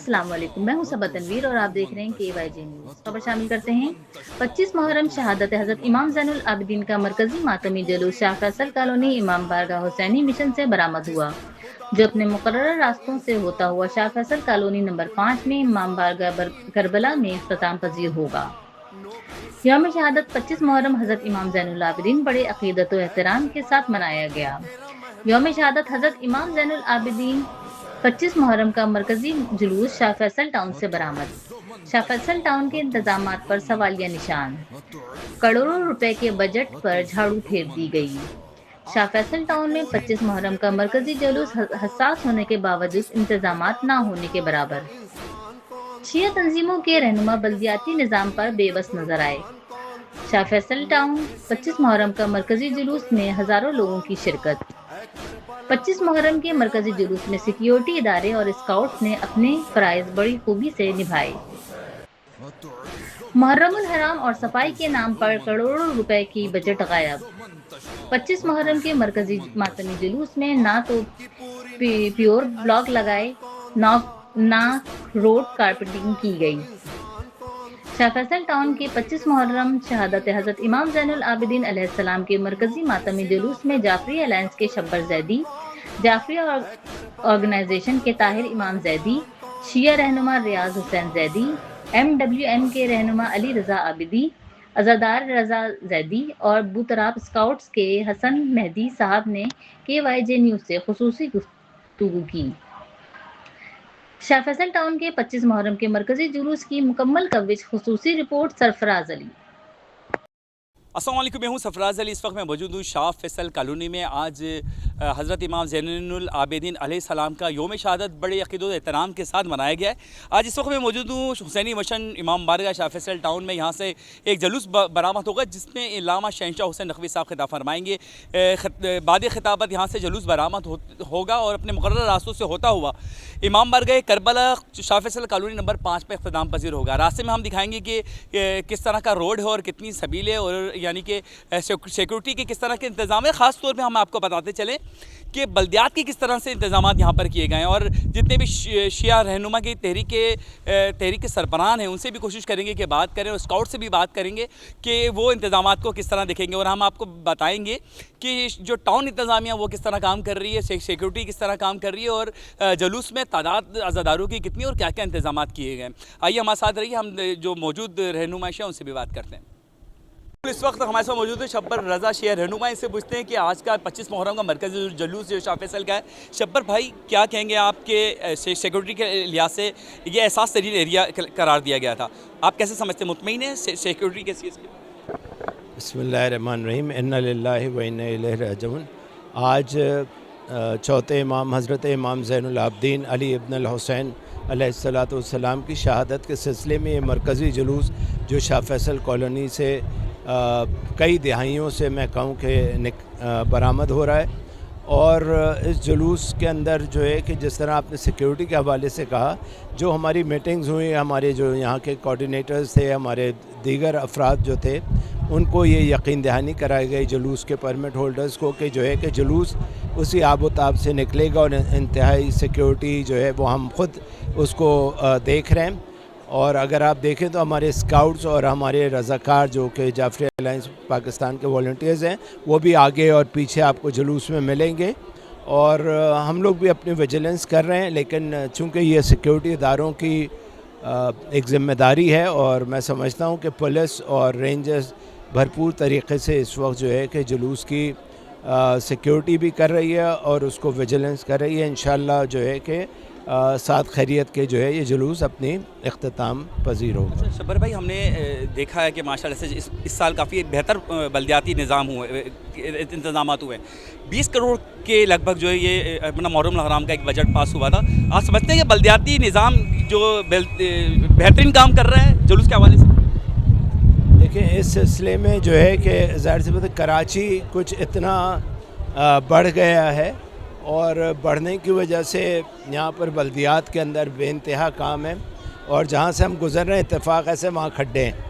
अस्सलाम वालेकुम। मैं हूं सबा तनवीर और आप देख रहे हैं KYJ न्यूज़। खबर शामिल करते हैं। 25 मुहर्रम शहादत हज़रत इमाम ज़ैनुल आबिदीन का मरकजी मातमी जुलूस शाह फैसल कॉलोनी इमाम बारगाह हुसैनी मिशन से बरामद हुआ, जो अपने मुकर्रर रास्तों से होता हुआ शाह फैसल कॉलोनी नंबर 5 में इमाम बारगाह करबला में इख्तिताम पजीर होगा। यौम शहादत 25 मुहर्रम हज़रत इमाम ज़ैनुल आबिदीन बड़े अक़ीदत व एहतराम के साथ मनाया गया। यौम शहादत हज़रत इमाम ज़ैनुल आबिदीन 25 मुहर्रम का मरकजी जुलूस शाह फैसल टाउन से बरामद। शाह फैसल टाउन के इंतजामात पर सवालिया निशान। करोड़ों रुपए के बजट पर झाड़ू फेर दी गई। शाह फैसल टाउन में 25 मुहर्रम का मरकजी जुलूस हसास होने के बावजूद इंतजामात न होने के बराबर। शिया तंजीमों के रहनुमा बल्दियाती निज़ाम पर बेबस नजर आए। शाह फैसल टाउन 25 मुहर्रम का मरकजी जुलूस में हजारों लोगों की शिरकत। 25 मुहर्रम के मरकजी जुलूस में सिक्योरिटी इदारे और स्काउट्स ने अपने फराइज बड़ी खूबी से निभाए। मुहर्रमुल हराम और सफाई के नाम पर करोड़ों रुपए की बजट गायब। 25 मुहर्रम के मरकजी मातमी जुलूस में ना तो प्योर ब्लॉक लगाए ना रोड कारपेटिंग की गई। शाह फैसल टाउन के 25 मुहर्रम शहादत हज़रत इमाम ज़ैनुल आबिदीन अलैहिस्सलाम के मरकजी मातमी जुलूस में जाफरी अलायंस के शब्बर जैदी, जाफरी ऑर्गेनाइजेशन के ताहिर इमाम जैदी, शिया रहनुमा रियाज हुसैन जैदी, MWM के रहनुमा अली रजा आबिदी, अजादार रजा जैदी और बुतराब स्काउट्स के हसन मेहदी साहब ने KYJ न्यूज़ से खुसूसी गुफ्तगू की। शाह फैसल टाउन के 25 मुहर्रम के मरकजी जुलूस की मुकम्मल कवरेज। खुसूसी रिपोर्ट सरफराज अली। अस्सलाम वालेकुम, मैं हूं सरफराज अली। इस वक्त मैं मौजूद हूं शाह फैसल कॉलोनी में। आज हज़रत इमाम ज़ैनुल आबिदीन अलैहिस्सलाम का योम शहादत बड़े अक़ीदत एहतराम के साथ मनाया गया है। आज इस वक्त मैं मौजूद हूं हुसैनी मिशन इमाम बारगाह शाह फैसल टाउन में। यहाँ से एक जुलूस बरामद होगा जिसमें इल्लामा शहंशाह हुसैन नकवी साहब खिताब फरमाएंगे। बाद खिताबत यहाँ से जुलूस बरामद होगा और अपने मुकर्रर रास्तों से होता हुआ इमाम बारगाह Karbala Shah Faisal colony number 5 पर इख्तिताम पजीर होगा। रास्ते में हम दिखाएंगे कि किस तरह का रोड है और कितनी सबीलें और यानी कि सिक्योरिटी के किस तरह के इंतजाम है। ख़ास तौर पे हम आपको बताते चलें कि बल्दियात के किस तरह से इंतजाम यहाँ पर किए गए हैं और जितने भी शिया रहनुमा की तहरीक के सरबराह हैं उनसे भी कोशिश करेंगे कि बात करें और स्काउट से भी बात करेंगे कि वो इंतजाम को किस तरह देखेंगे। और हम आपको बताएंगे कि जो टाउन इंतज़ामिया वो किस तरह काम कर रही है, सिक्योरिटी किस तरह काम कर रही है और जुलूस में तादाद अज़ादारों की कितनी और क्या क्या इंतजाम किए गए। आइए हमारे साथ रहिए, हम जो मौजूद रहनुमाइश हैं उनसे भी बात करते हैं। इस वक्त हमारे साथ मौजूद है शब्बर रजा शिया रहनुमा। इससे पूछते हैं कि आज का 25 मुहर्रम का मरकज़ी जुलूस जो शाह फैसल का है, शब्बर भाई क्या कहेंगे आपके सिक्योरिटी के लिहाज से ये एहसास तरीन एरिया करार दिया गया था, आप कैसे समझते हैं, मुतमईन है सिक्योरिटी कैसी है? बिस्मिल्लाहिर्रहमानिर्रहीम, इन्ना लिल्लाहि व इन्ना इलैहि राजिऊन। आज चौथे इमाम हज़रत इमाम ज़ैनुल आबिदीन अली इब्न हुसैन अलैहिस्सलाम की शहादत के सिलसिले में ये मरकज़ी जुलूस जो शाह फैसल कॉलोनी से कई दिहाइयों से मैं कहूँ कि बरामद हो रहा है। और इस जुलूस के अंदर जो है कि जिस तरह आपने सिक्योरिटी के हवाले से कहा, जो हमारी मीटिंग्स हुई, हमारे जो यहाँ के कोऑर्डिनेटर्स थे, हमारे दीगर अफराद जो थे, उनको ये यकीन दहानी कराई गई जुलूस के परमिट होल्डर्स को कि जो है कि जुलूस उसी आबोताब से निकलेगा और इंतहाई सिक्योरिटी जो है वो हम ख़ुद उसको देख रहे हैं। और अगर आप देखें तो हमारे स्काउट्स और हमारे रज़ाकार जो कि जाफरी अलायंस पाकिस्तान के वॉलंटियर्स हैं वो भी आगे और पीछे आपको जुलूस में मिलेंगे। और हम लोग भी अपनी विजिलेंस कर रहे हैं, लेकिन चूँकि ये सिक्योरिटी इदारों की एक ज़िम्मेदारी है और मैं समझता हूँ कि पुलिस और रेंजर्स भरपूर तरीक़े से इस वक्त जो है कि जुलूस की सिक्योरिटी भी कर रही है और उसको विजिलेंस कर रही है। इंशाअल्लाह जो है कि साथ खैरियत के जो है ये जुलूस अपनी इख्तिताम पजीर होगा। शब्बर भाई, हमने देखा है कि माशाल्लाह से इस साल काफ़ी बेहतर बल्दियाती निज़ाम हुए, इंतजाम हुए। 20 करोड़ के लगभग जो है ये अपना मुहर्रम हराम का एक बजट पास हुआ था। आप समझते हैं कि बल्दियाती निज़ाम जो बेहतरीन काम कर रहा है जुलूस के हवाले से? देखिए, इस सिलसिले में जो है कि ज़ाहिर सी बात है कराची कुछ इतना बढ़ गया है और बढ़ने की वजह से यहाँ पर बल्दियात के अंदर बेइंतहा काम है और जहाँ से हम गुज़र रहे हैं इत्तेफाक ऐसे वहाँ खड्डे हैं।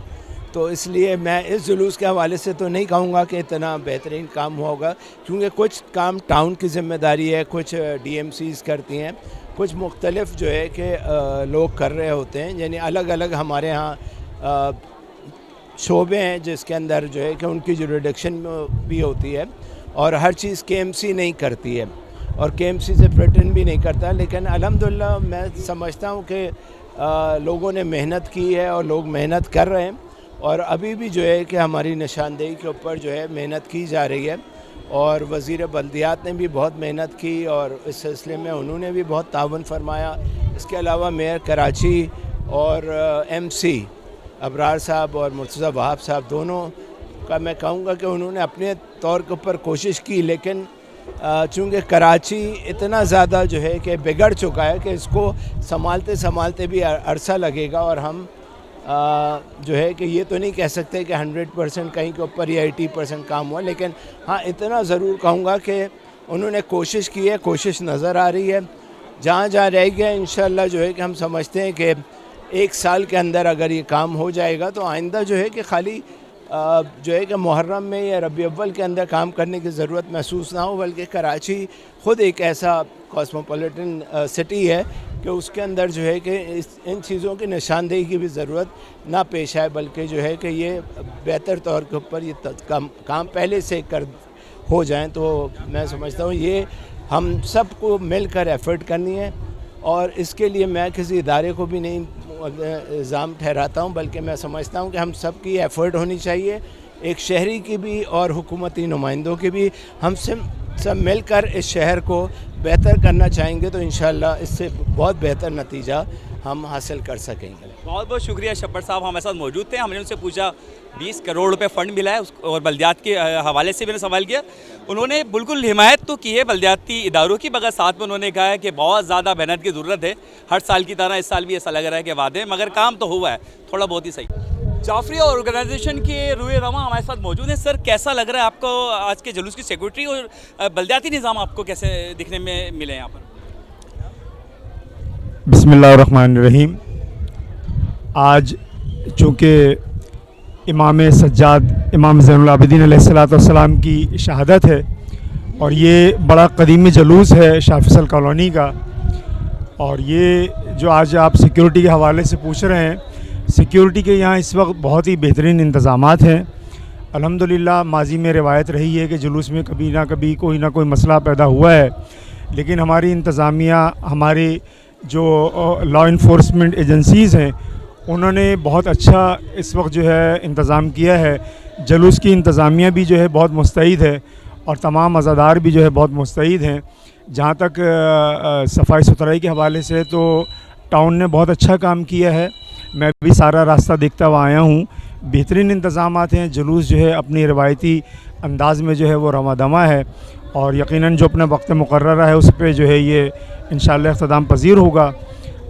तो इसलिए मैं इस जुलूस के हवाले से तो नहीं कहूँगा कि इतना बेहतरीन काम होगा, क्योंकि कुछ काम टाउन की ज़िम्मेदारी है, कुछ DMCs करती हैं कुछ मुख्तलिफ जो है कि लोग कर रहे होते हैं, यानी अलग अलग हमारे यहाँ शोबे हैं जिसके अंदर जो है कि उनकी जुरिडिक्शन भी होती है और हर चीज़ KMC नहीं करती है और KMC से प्रिटेंड भी नहीं करता। लेकिन अल्हम्दुलिल्लाह मैं समझता हूँ कि लोगों ने मेहनत की है और लोग मेहनत कर रहे हैं और अभी भी जो है कि हमारी निशानदेही के ऊपर जो है मेहनत की जा रही है और वज़ीर बल्दियात ने भी बहुत मेहनत की और इस सिलसिले में उन्होंने भी बहुत तावन फरमाया। इसके अलावा मेयर कराची और MC अबरार साहब और मुर्तज़ा वहाब साहब दोनों का मैं कहूँगा कि उन्होंने अपने तौर के ऊपर कोशिश की, लेकिन चूँकि कराची इतना ज़्यादा जो है कि बिगड़ चुका है कि इसको संभालते संभालते भी अरसा लगेगा और हम जो है कि ये तो नहीं कह सकते कि 100% कहीं के ऊपर या 80% काम हुआ, लेकिन हाँ इतना ज़रूर कहूँगा कि उन्होंने कोशिश की है, कोशिश नज़र आ रही है। जहाँ जहाँ रह गया इंशाअल्लाह जो है कि हम समझते हैं कि 1 साल के अंदर अगर ये काम हो जाएगा तो आइंदा जो है कि खाली जो है कि मुहर्रम में या रबी अव्वल के अंदर काम करने की ज़रूरत महसूस ना हो, बल्कि कराची ख़ुद एक ऐसा कॉस्मोपॉलिटन सिटी है कि उसके अंदर जो है कि इन चीज़ों की निशानदेही की भी ज़रूरत ना पेश आए, बल्कि जो है कि ये बेहतर तौर के ऊपर ये काम पहले से कर हो जाएं। तो मैं समझता हूँ ये हम सबको मिलकर एफ़र्ट करनी है और इसके लिए मैं किसी इदारे को भी नहीं इल्ज़ाम ठहराता हूँ, बल्कि मैं समझता हूँ कि हम सब की एफ़र्ट होनी चाहिए, एक शहरी की भी और हुकूमती नुमाइंदों की भी। हम सब मिलकर इस शहर को बेहतर करना चाहेंगे तो इंशाअल्लाह इससे बहुत बेहतर नतीजा हम हासिल कर सकेंगे। बहुत बहुत शुक्रिया शब्बर साहब हमारे साथ मौजूद थे। हमने उनसे पूछा 20 करोड़ रुपए फ़ंड मिला है और बल्दियात के हवाले से मैंने सवाल किया। उन्होंने बिल्कुल हिमायत तो की है बल्दियाती इदारों की, मगर साथ में उन्होंने कहा है कि बहुत ज़्यादा मेहनत की ज़रूरत है। हर साल की तरह इस साल भी ऐसा लग रहा है कि वादे, मगर काम तो हुआ है थोड़ा बहुत ही सही। जाफरी और ऑर्गेनाइजेशन के रूए रवा हमारे साथ मौजूद हैं। सर कैसा लग रहा है आपको आज के जुलूस की सिक्योरिटी और बल्दियाती निज़ाम आपको कैसे दिखने में मिले यहाँ पर? बिस्मिल्लाहिर्रहमानिर्रहीम। आज चूँकि इमाम सज्जाद इमाम ज़ैनुल आबिदीन अलैहिस्सलाम की शहादत है और ये बड़ा कदीमी जुलूस है शाह फैसल कॉलोनी का, और ये जो आज आप सिक्योरिटी के हवाले से पूछ रहे हैं, सिक्योरिटी के यहाँ इस वक्त बहुत ही बेहतरीन इंतज़ामात हैं। अल्हम्दुलिल्लाह माजी में रिवायत रही है कि जुलूस में कभी ना कभी कोई ना कोई मसला पैदा हुआ है, लेकिन हमारी इंतज़ामिया, हमारे जो लॉ इन्फोर्समेंट एजेंसीज़ हैं, उन्होंने बहुत अच्छा इस वक्त जो है इंतज़ाम किया है। जुलूस की इंतज़ामिया भी जो है बहुत मुस्तैद है और तमाम अज़ादार भी जो है बहुत मुस्तैद हैं। जहाँ तक सफाई सुथराई के हवाले से तो टाउन ने बहुत अच्छा काम किया है। मैं भी सारा रास्ता देखता हुआ आया हूँ, बेहतरीन इंतज़ामात हैं। जुलूस जो है अपनी रवायती अंदाज़ में जो है वो रवादमा है और यकीनन जो अपना वक्त मुकर्रर है उस पर जो है ये इंशाअल्लाह इख्तिताम पज़ीर होगा।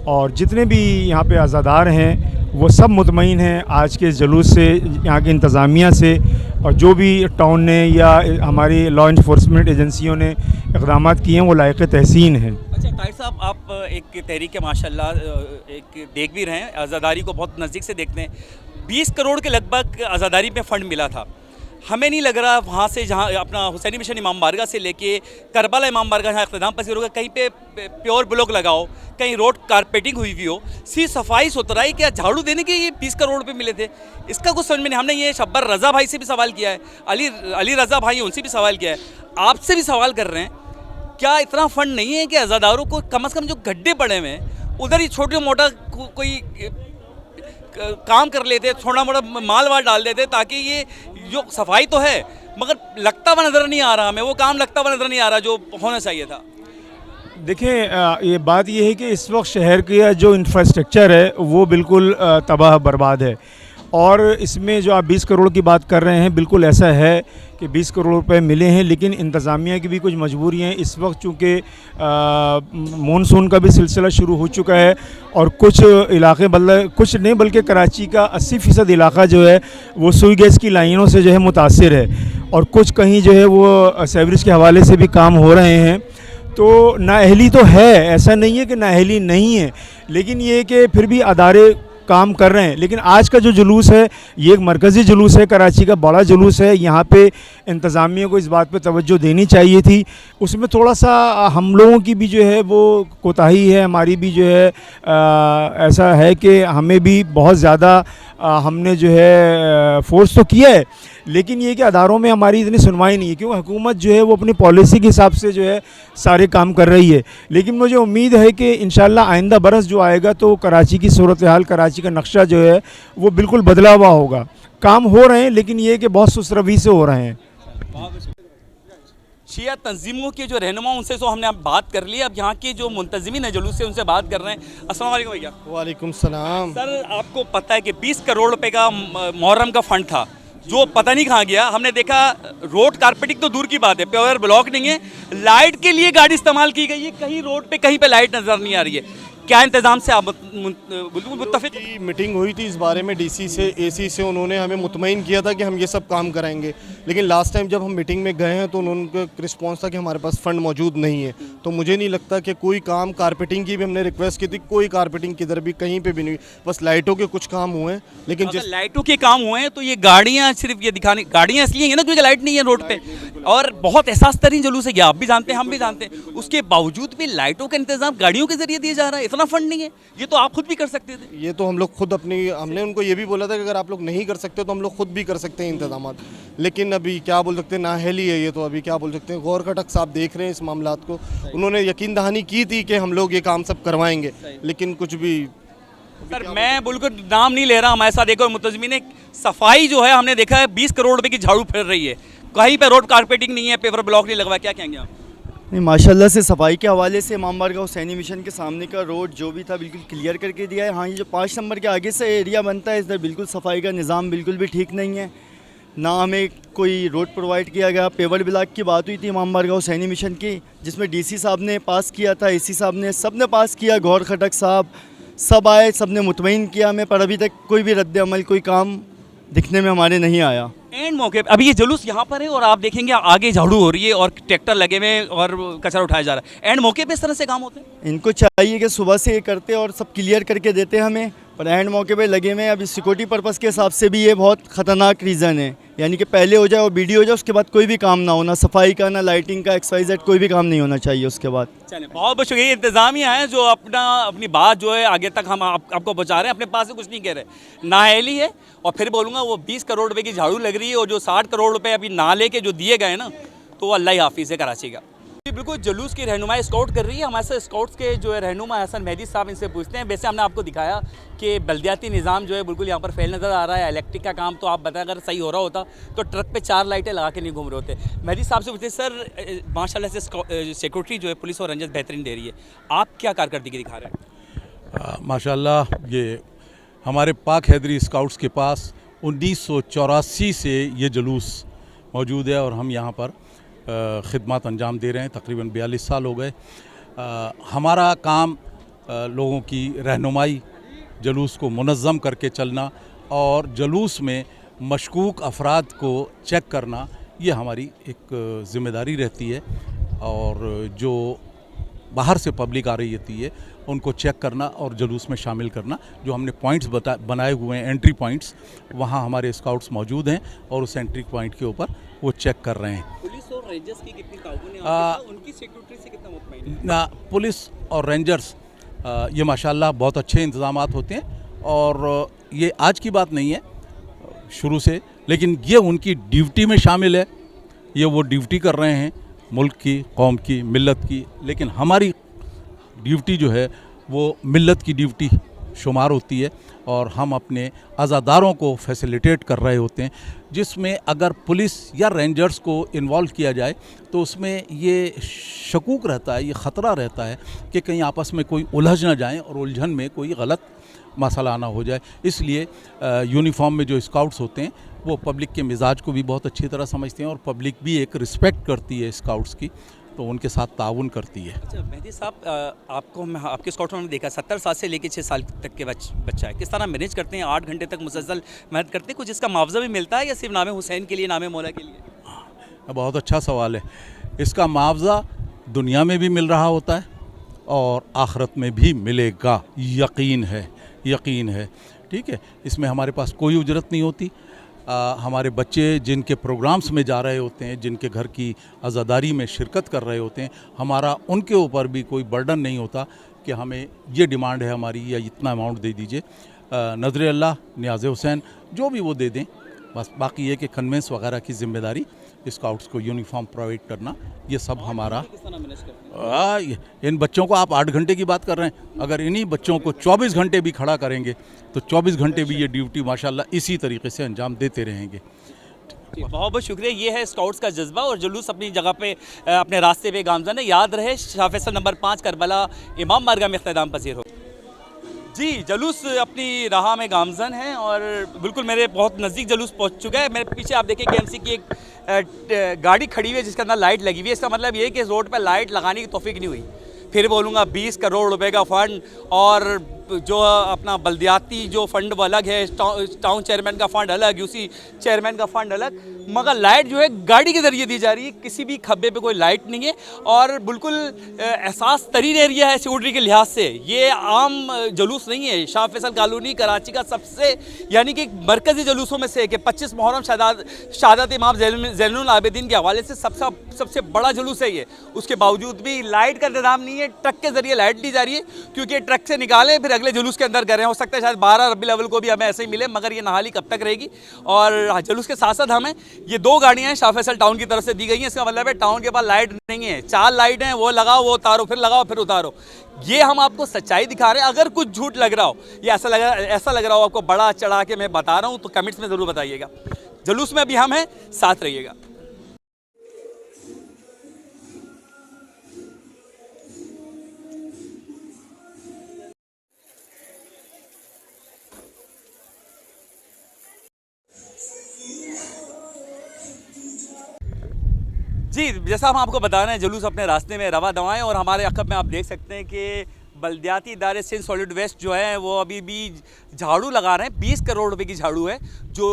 और जितने भी यहाँ पे अज़ादार हैं वो सब मुतमईन हैं आज के जुलूस से, यहाँ की इंतज़ामिया से, और जो भी टाउन ने या हमारी लॉ इन्फोर्समेंट एजेंसियों ने इक़दाम किए हैं वो लायक़ तहसीन हैं। अच्छा ताहिर साहब, आप एक तहरीक माशाल्लाह एक देख भी रहे हैं, आज़ादारी को बहुत नज़दीक से देखते हैं। 20 करोड़ के लगभग आज़ादारी में फ़ंड मिला था। हमें नहीं लग रहा वहाँ से जहाँ अपना हुसैनी मिशन इमाम बारगाह से लेके करबला इमाम बारगाह जहाँ इख्तिताम पसीर होगा, कहीं पे प्योर ब्लॉक लगाओ, कहीं रोड कारपेटिंग हुई हुई हो, सिर्फ सफाई सुथराई क्या झाड़ू देने के ये 20 करोड़ रुपए मिले थे, इसका कुछ समझ में नहीं। हमने ये शब्बर रज़ा भाई से भी सवाल किया है, अली रज़ा भाई उनसे भी सवाल किया है, आपसे भी सवाल कर रहे हैं, क्या इतना फंड नहीं है कि आज़ादारों को कम से कम जो गड्ढे पड़े हुए हैं उधर ही छोटा मोटा कोई काम कर लेते, थोड़ा मोटा माल वाल डाल देते, ताकि ये जो सफाई तो है मगर लगता हुआ नज़र नहीं आ रहा, हमें वो काम लगता हुआ नज़र नहीं आ रहा जो होना चाहिए था। देखिए ये बात ये है कि इस वक्त शहर का जो इंफ्रास्ट्रक्चर है वो बिल्कुल तबाह बर्बाद है, और इसमें जो आप 20 करोड़ की बात कर रहे हैं बिल्कुल ऐसा है कि 20 करोड़ रुपए मिले हैं, लेकिन इंतज़ामिया की भी कुछ मजबूरियाँ हैं। इस वक्त चूँकि मानसून का भी सिलसिला शुरू हो चुका है और कुछ इलाके कुछ नहीं बल्कि कराची का 80% इलाका जो है वो सुई गैस की लाइनों से जो है मुतासिर है, और कुछ कहीं जो है वो सेवरेज के हवाले से भी काम हो रहे हैं। तो नाअहली तो है, ऐसा नहीं है कि नाअहली नहीं है, लेकिन ये कि फिर भी अदारे काम कर रहे हैं। लेकिन आज का जो जुलूस है ये एक मरकज़ी जुलूस है, कराची का बड़ा जुलूस है। यहाँ पे इंतज़ामिया को इस बात पे तवज्जो देनी चाहिए थी। उसमें थोड़ा सा हम लोगों की भी जो है वो कोताही है, हमारी भी जो है ऐसा है कि हमें भी बहुत ज़्यादा हमने जो है फोर्स तो किया है, लेकिन ये कि अदारों में हमारी इतनी सुनवाई नहीं है, क्योंकि हुकूमत जो है वो अपनी पॉलिसी के हिसाब से जो है सारे काम कर रही है। लेकिन मुझे उम्मीद है कि इंशाल्लाह आइंदा बरस जो आएगा तो कराची की सूरत हाल, कराची का नक्शा जो है वो बिल्कुल बदला हुआ होगा। काम हो रहे हैं, लेकिन ये कि बहुत सुसरवी से हो रहे हैं। शिया तंजीमों के जो रहनुमा उनसे तो हमने अब बात कर ली, अब यहाँ के जो मुंतजिमीन है जुलूस से उनसे बात कर रहे हैं। अस्सलाम वालेकुम भैया। वालेकुम सलाम। सर, आपको पता है कि 20 करोड़ रुपए का मुहर्रम का फंड था जो पता नहीं कहाँ गया। हमने देखा रोड कारपेटिंग तो दूर की बात है, प्योर ब्लॉक नहीं है, लाइट के लिए गाड़ी इस्तेमाल की गई है, कहीं रोड पे कहीं पे लाइट नज़र नहीं आ रही है। क्या इंतज़ाम से आप बिल्कुल मुत्तफिक? की मीटिंग हुई थी इस बारे में डीसी से, एसी से, उन्होंने हमें मुतमईन किया था कि हम ये सब काम कराएंगे। लेकिन लास्ट टाइम जब हम मीटिंग में गए हैं तो उनका रिस्पांस था कि हमारे पास फ़ंड मौजूद नहीं है। तो मुझे नहीं लगता कि कोई काम, कारपेटिंग की भी हमने रिक्वेस्ट की थी, कोई कारपेटिंग किधर भी कहीं पे भी नहीं, बस लाइटों के कुछ काम हुए हैं। लेकिन अगर लाइटों के काम हुए हैं तो ये गाड़ियाँ सिर्फ ये दिखाने, गाड़ियाँ इसलिए हैं ना क्योंकि लाइट नहीं है रोड पे, और बहुत एहसास तरीन जुलूस है, ये आप भी जानते हैं, हम भी जानते हैं। उसके बावजूद भी लाइटों का इंतजाम गाड़ियों के जरिए दिया जा रहा है, इतना फंड नहीं है। ये तो आप खुद भी कर सकते थे। ये तो हम लोग खुद हमने उनको ये भी बोला था कि अगर आप लोग नहीं कर सकते तो हम लोग खुद भी कर सकते हैं इंतजाम। लेकिन अभी क्या बोल सकते हैं, नाअहली है ये तो, अभी क्या बोल सकते हैं। गौर खटक साहब देख रहे हैं इस मामलात को, उन्होंने यकीन दहानी की थी कि हम लोग ये काम सब करवाएंगे, लेकिन कुछ भी। सर, मैं बिल्कुल नाम नहीं ले रहा, हमारे साथ देखो मुतज़मीन ने सफाई जो है हमने देखा है 20 करोड़ रुपए की झाड़ू फिर रही है, कहीं पे रोड कारपेटिंग नहीं है, पेपर ब्लॉक नहीं लगवा। क्या कहेंगे आप? नहीं, माशाल्लाह से सफाई के हवाले से इमाम बारगाह हुसैनी मिशन के सामने का रोड जो भी था बिल्कुल क्लियर करके दिया है। हाँ, ये जो 5 नंबर के आगे से एरिया बनता है इधर बिल्कुल सफाई का निज़ाम बिल्कुल भी ठीक नहीं है, ना हमें कोई रोड प्रोवाइड किया गया। पेवर ब्लॉक की बात हुई थी इमाम बारगाह हुसैनी मिशन की, जिसमें डीसी साहब ने पास किया था, एसी साहब ने, सब ने पास किया, गौर खटक साहब सब आए, सब ने मुतमईन किया हमें, पर अभी तक कोई भी रद्द अमल, कोई काम दिखने में हमारे नहीं आया। एंड मौके पे अभी ये जुलूस यहाँ पर है और आप देखेंगे आगे झाड़ू हो रही है और ट्रैक्टर लगे हुए और कचरा उठाया जा रहा है। एंड मौके पे इस तरह से काम होते हैं। इनको चाहिए कि सुबह से ये करते और सब क्लियर करके देते हमें, पर एंड मौके पे लगे हुए हैं। अभी सिक्योरिटी पर्पज़ के हिसाब से भी ये बहुत ख़तरनाक रीज़न है, यानी कि पहले हो जाए और वीडियो हो जाए, उसके बाद कोई भी काम ना हो, ना सफाई का, ना लाइटिंग का, XYZ कोई भी काम नहीं होना चाहिए उसके बाद। चलिए, बहुत बहुत शुक्रिया। इंतज़ामिया है जो अपनी बात जो है आगे तक हम आपको पहुँचा रहे हैं, अपने पास से कुछ नहीं कह रहे। नाअहली है, और फिर बोलूँगा वो 20 करोड़ रुपए की झाड़ू लग रही है, और जो 60 करोड़ रुपए अभी नाले के जो दिए गए ना, तो अल्लाह ही हाफिज़ है कराची का। बिल्कुल जुलूस की रहनुमाई स्काउट कर रही है। हमारे साथ स्काउट्स के जो है रहनुमा हसन मेहदी साहब, इनसे पूछते हैं। वैसे हमने आपको दिखाया कि बल्दियाती निज़ाम जो है बिल्कुल यहाँ पर फेल नज़र आ रहा है। इलेक्ट्रिक का काम तो आप बताएं, अगर सही हो रहा होता तो ट्रक पे 4 लाइटें लगा के नहीं घूम रहे होते। मेहदी साहब से पूछते हैं, सर माशाल्लाह से सिक्योरिटी जो है पुलिस और रंजस बेहतरीन दे रही है, आप क्या कारकर्दगी दिखा रहे हैं? माशाल्लाह, ये हमारे पाक हैदरी स्काउट्स के पास 1984 से ये जुलूस मौजूद है और हम यहाँ पर ख़िदमत अंजाम दे रहे हैं। तकरीबन 42 साल हो गए। हमारा काम लोगों की रहनुमाई, जुलूस को मुनज़्ज़म करके चलना और जुलूस में मशकूक अफराद को चेक करना, ये हमारी एक ज़िम्मेदारी रहती है। और जो बाहर से पब्लिक आ रही होती है उनको चेक करना और जुलूस में शामिल करना। जो हमने पॉइंट्स बनाए हुए हैं, एंट्री पॉइंट्स, वहाँ हमारे स्काउट्स मौजूद हैं और उस एंट्री पॉइंट के ऊपर वो चेक कर रहे हैं। पुलिस और रेंजर्स की कितनी ताउन है, उनकी सिक्योरिटी से कितना मुतमईन है? पुलिस और रेंजर्स ये माशाल्लाह बहुत अच्छे इंतज़ामात होते हैं और ये आज की बात नहीं है, शुरू से, लेकिन ये उनकी ड्यूटी में शामिल है। ये वो ड्यूटी कर रहे हैं मुल्क की, कौम की, मिल्लत की। लेकिन हमारी ड्यूटी जो है वो मिल्लत की ड्यूटी शुमार होती है और हम अपने अज़ादारों को फैसिलिटेट कर रहे होते हैं, जिसमें अगर पुलिस या रेंजर्स को इन्वॉल्व किया जाए तो उसमें ये शकूक रहता है, ये ख़तरा रहता है कि कहीं आपस में कोई उलझ ना जाएं और उलझन में कोई गलत मसला ना हो जाए। इसलिए यूनिफॉर्म में जो स्काउट्स होते हैं वो पब्लिक के मिजाज को भी बहुत अच्छी तरह समझते हैं और पब्लिक भी एक रिस्पेक्ट करती है स्काउट्स की, तो उनके साथ ताउन करती है। अच्छा मेहदी साहब, आपको आपके स्काउट्स ने देखा 70 साल से लेकर 6 साल तक के बच्चा है, किस तरह मैनेज करते हैं? 8 घंटे तक मुसलसल मेहनत करते हैं, कुछ इसका मुआवजा भी मिलता है या सिर्फ नाम हुसैन के लिए, नाम मौला के लिए? बहुत अच्छा सवाल है। इसका मुआवजा दुनिया में भी मिल रहा होता है और आखिरत में भी मिलेगा, यकीन है, यकीन है। ठीक है, इसमें हमारे पास कोई उजरत नहीं होती। हमारे बच्चे जिनके प्रोग्राम्स में जा रहे होते हैं, जिनके घर की अज़ादारी में शिरकत कर रहे होते हैं, हमारा उनके ऊपर भी कोई बर्डन नहीं होता कि हमें ये डिमांड है हमारी या इतना अमाउंट दे दीजिए। नज़र अल्लाह, नियाज़ हुसैन जो भी वो दे दें, बस बाकी ये कि कन्वेंस वगैरह की ज़िम्मेदारी, स्काउट्स को यूनिफॉर्म प्रोवाइड करना, ये सब हमारा। इन बच्चों को आप 8 घंटे की बात कर रहे हैं, अगर इन्हीं बच्चों को 24 घंटे भी खड़ा करेंगे तो 24 घंटे भी ये ड्यूटी माशाल्लाह इसी तरीके से अंजाम देते रहेंगे। बहुत बहुत शुक्रिया। ये है स्काउट्स का जज्बा और जुलूस अपनी जगह पे अपने रास्ते पे गामज़न है। याद रहे शाह फैसल नंबर 5 करबला इमाम बारगाह में इख्तिताम पसीर हो। जी, जलूस अपनी राह में गामज़न है और बिल्कुल मेरे बहुत नज़दीक जलूस पहुंच चुका है। मेरे पीछे आप देखिए KMC की एक गाड़ी खड़ी हुई है जिसके अंदर लाइट लगी हुई है। इसका मतलब ये है कि इस रोड पर लाइट लगाने की तौफीक नहीं हुई। फिर बोलूँगा 20 करोड़ रुपए का फ़ंड और जो अपना बल्दियाती जो फ़ंड वो अलग है, टाउन चेयरमैन का फ़ंड अलग, UC चेयरमैन का फ़ंड अलग, मगर लाइट जो है गाड़ी के ज़रिए दी जा रही है। किसी भी खब्बे पे कोई लाइट नहीं है और बिल्कुल एहसास तरीन एरिया है सिक्योरिटी के लिहाज से। ये आम जुलूस नहीं है। शाह फैसल कॉलोनी कराची का सबसे यानी कि मरकज़ी जुलूसों में से है कि 25 मुहर्रम शहादत इमाम ज़ैनुल आबिदीन के हवाले से सबसे बड़ा जुलूस है ये। उसके बावजूद भी लाइट का इंतजाम नहीं है। ट्रक के ज़रिए लाइट दी जा रही है क्योंकि ट्रक से निकालें फिर अगले जुलूस के अंदर करें। हो सकता है शायद 12 रबी अव्वल को भी हमें ऐसे ही मिले, मगर ये नहाली कब तक रहेगी। और जुलूस के साथ साथ हमें ये 2 गाड़ियाँ शाह फैसल टाउन की तरफ से दी गई हैं। इसका मतलब है टाउन के पास लाइट नहीं है। 4 लाइट हैं, वो लगाओ, वो उतारो, फिर लगाओ, फिर उतारो। ये हम आपको सच्चाई दिखा रहे हैं। अगर कुछ झूठ लग रहा हो या ऐसा लग रहा हो आपको बड़ा चढ़ा के मैं बता रहा हूँ तो कमेंट्स में ज़रूर बताइएगा। जुलूस में अभी हम हैं, साथ रहिएगा। जी, जैसा हम आपको बता रहे हैं जुलूस अपने रास्ते में रवा दवाएँ और हमारे अक़ब में आप देख सकते हैं कि बल्दियाती इदारे सिंध सॉलिड वेस्ट जो है वो अभी भी झाड़ू लगा रहे हैं। 20 करोड़ रुपए की झाड़ू है जो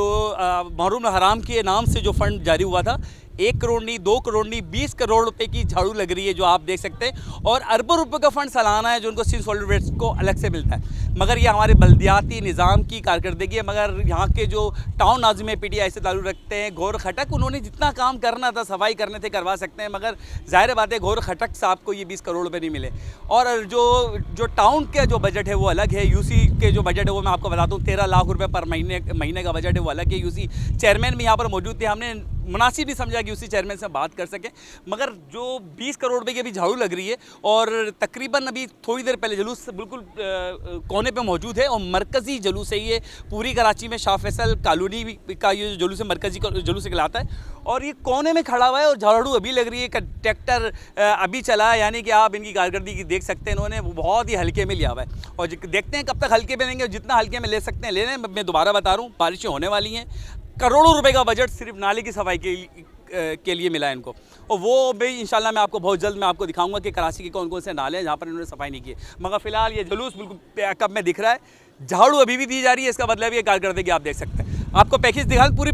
महरूम हराम के नाम से जो फ़ंड जारी हुआ था। 1 करोड़ नहीं, 2 करोड़ नहीं, 20 करोड़ रुपए की झाड़ू लग रही है जो आप देख सकते हैं। और अरबों रुपए का फ़ंड सालाना है जो उनको सिंध सॉलिड वेस्ट को अलग से मिलता है। मगर ये हमारे बल्दियाती निज़ाम की कारकर्दगी है। मगर यहाँ के जो टाउन नाज़िम PTI से ताल्लुक़ रखते हैं गौर खटक, उन्होंने जितना काम करना था, सफाई करने थे, करवा सकते हैं। मगर ज़ाहिर बात है गौर खटक साहब को ये 20 करोड़ रुपये नहीं मिले। और जो टाउन का जो बजट है वो अलग है। UC के जो बजट है वो मैं आपको बताता हूँ 13 लाख रुपये पर महीने का बजट है वो अलग है। UC चेयरमैन भी यहाँ पर मौजूद थे। हमने मुनासिब भी समझा कि UC चेयरमैन से बात कर सकें। मगर जो 20 करोड़ रुपए की अभी झाड़ू लग रही है और तकरीबन अभी थोड़ी देर पहले जुलूस बिल्कुल कोने पे मौजूद है और मरकज़ी जुलूस है ये पूरी कराची में। शाह फैसल कॉलोनी का ये जुलूस है, मरकज़ी जुलूस कहलाता है और ये कोने में खड़ा हुआ है और झाड़ू अभी लग रही है। ट्रैक्टर अभी चला है, यानी कि आप इनकी कारकर्दगी देख सकते हैं। इन्होंने बहुत ही हल्के में लिया हुआ है और देखते हैं कब तक हल्के में लेंगे। जितना हल्के में ले सकते हैं ले लें। मैं दोबारा बता रहा हूँ, बारिशें होने वाली हैं। करोड़ों रुपए का बजट सिर्फ नाले की सफाई के लिए मिला है इनको और वो भी इंशाल्लाह मैं आपको बहुत जल्द मैं आपको दिखाऊंगा कि कराची के कौन कौन से नाले हैं जहाँ पर इन्होंने सफाई नहीं की है। मगर फ़िलहाल ये जुलूस बिल्कुल कब में दिख रहा है, झाड़ू अभी भी दी जा रही है। इसका मतलब ये कारकर्दगी आप देख सकते हैं। आपको पैकेज दिखा पूरी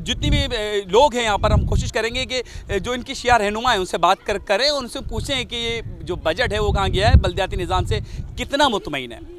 जितनी भी लोग हैं यहाँ पर, हम कोशिश करेंगे कि जो इनकी शिया रहनुमा है उनसे बात करें और उनसे पूछें कि ये जो बजट है वो कहाँ गया है, बल्दियाती निज़ाम से कितना मुतमईन है।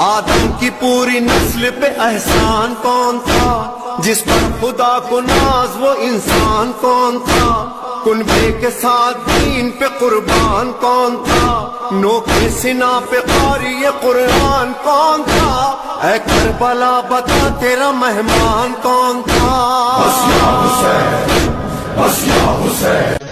आदम की पूरी नस्ल पे एहसान कौन था, जिस पर खुदा को नाज वो इंसान कौन था, कुनबे के साथ दीन पे कुर्बान कौन था, नोके सिना पे कारी ये कुरान कौन था, ऐ करबला बता तेरा मेहमान कौन था।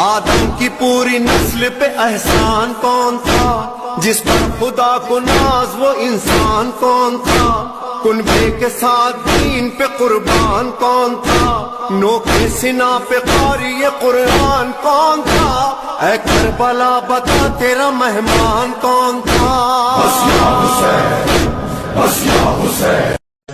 आदम की पूरी नस्ल पे एहसान कौन था, जिस पर खुदा को नाज वो इंसान कौन था, कुनबे के साथ दीन पे कुर्बान कौन था, नोके सिना पे कारी ये कुरान कौन था, ऐ करबला बता तेरा मेहमान कौन था।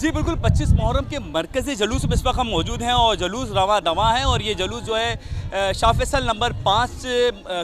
जी बिल्कुल, 25 मुहर्रम के मरकज़ी जुलूस में इस वक्त हम मौजूद हैं और जुलूस रवा दवा है और ये जुलूस जो है शाह फैसल नंबर 5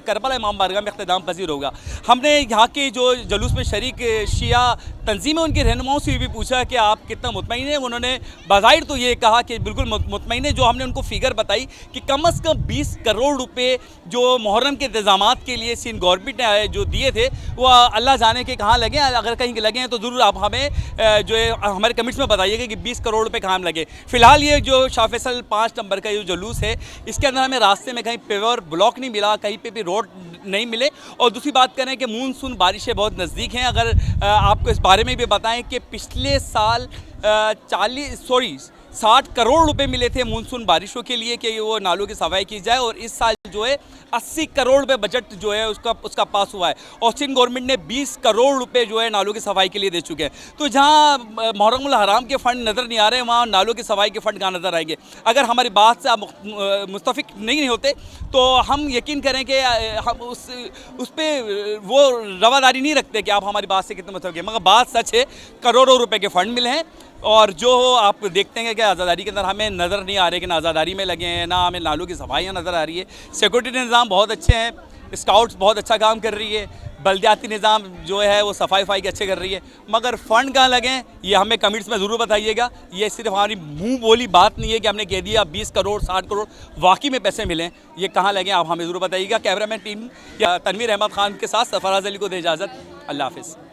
करबला इमाम बारगाह में इख्तिताम पजीर होगा। हमने यहाँ के जो जुलूस में शरीक शिया तंजीमें उनके रहनुमाओं से भी पूछा कि आप कितना मुतमईन हैं। उन्होंने बाज़ाहिर तो ये कहा कि बिल्कुल मुतमईन है। जो हमने उनको फिगर बताई कि कम अज़ कम 20 करोड़ रुपए जो मुहर्रम के इंतज़ामात के लिए सिंध गवर्नमेंट ने जो दिए थे वो अल्लाह जाने के कहाँ लगे। अगर कहीं लगे हैं तो ज़रूर आप हमें जो है हमारे कमेंट्स में बताइएगा कि 20 करोड़ रुपए कहाँ लगे। फ़िलहाल ये जो शाह फैसल 5 नंबर का जो जुलूस है इसके अंदर हमें रास्ते में कहीं पेवर ब्लॉक नहीं मिला, कहीं पे भी रोड नहीं मिले। और दूसरी बात करें कि मानसून बारिशें बहुत नज़दीक हैं। अगर आपको इस बारे में भी बताएं कि पिछले साल 60 करोड़ रुपए मिले थे मानसून बारिशों के लिए कि वो नालों की सफाई की जाए और इस साल जो है 80 करोड़ रुपए बजट जो है उसका पास हुआ है और सिंध गवर्नमेंट ने 20 करोड़ रुपए जो है नालों की सफाई के लिए दे चुके हैं। तो जहां मुहर्रमुल हराम के फ़ंड नज़र नहीं आ रहे वहाँ नालों की सफाई के फ़ंड कहाँ नज़र आएंगे। अगर हमारी बात से आप मुस्तफ़िक नहीं होते तो हम यकीन करें कि हम उस पर वो रवादारी नहीं रखते कि आप हमारी बात से कितने मुस्तफ़िक हैं। मगर बात सच है, करोड़ों रुपए के फ़ंड मिले हैं और जो आप देखते हैं कि आज़ादारी के अंदर हमें नज़र नहीं आ रहे कि ना आज़ादारी में लगे हैं ना हमें नालों की सफाइयाँ नज़र आ रही है। सिक्योरिटी निज़ाम बहुत अच्छे हैं, स्काउट्स बहुत अच्छा काम कर रही है, बल्दियाती निज़ाम जो है वो सफाई के अच्छे कर रही है। मगर फ़ंड कहाँ लगें ये हमें कमेंट्स में ज़रूर बताइएगा। ये सिर्फ हमारी मुँह बोली बात नहीं है कि हमने कह दिया 20 करोड़ 60 करोड़ वाकई में पैसे मिलें, ये कहाँ लगें आप हमें ज़रूर बताइएगा। कैमरामैन टीम या तनवीर अहमद ख़ान के साथ सरफराज अली को दे इजाज़त। अल्लाह हाफ़िज़।